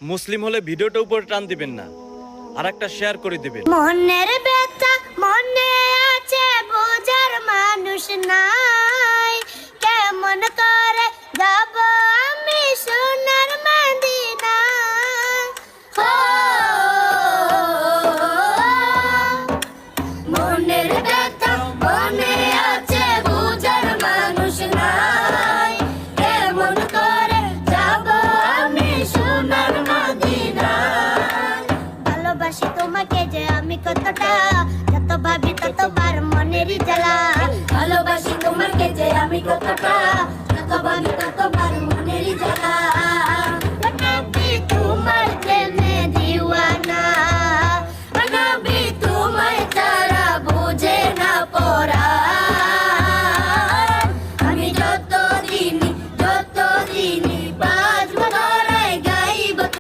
মুসলিম হলে ভিডিওটা উপরে টান দিবেন না, আর একটা শেয়ার করে দিবেন। মনের ব্যথা মনে আছে, বোঝার মানুষ নাই, কেমন করে যাব আমি সোনার মদিনা। মনের ব্যথা মনে আছে, বোঝার মানুষ নাই, কেমন করে যাব আমি সোনার মদিনা। ভালোবাসি তোমাকে যে আমি কতটা, যত ভাবি ততবার মনেরই জ্বালা। ভালোবাসি তোমাকে যে আমি কতটা, যত ভাবি